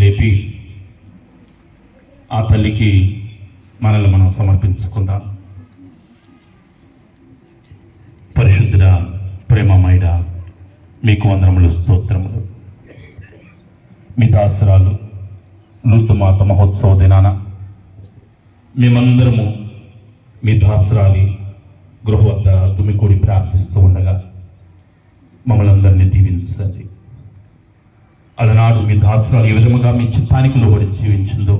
లేపి ఆ తల్లికి మనల్ని మనం సమర్పించుకుందాం. పరిశుద్ధుడ, ప్రేమమయుడ, మీకు వందనములు, స్తోత్రములు. మీ దాసరాలు లూతుమాత మహోత్సవ దినాన మేమందరము మీ దాసరాలి గృహ వద్ద గుమికూడి ప్రార్థిస్తూ ఉండగా మమ్మల్ని అందరినీ దీవించండి. అలనాడు మీ దాసరాలు ఏ విధముగా మీ చిత్తానికి లోబడి జీవించిందో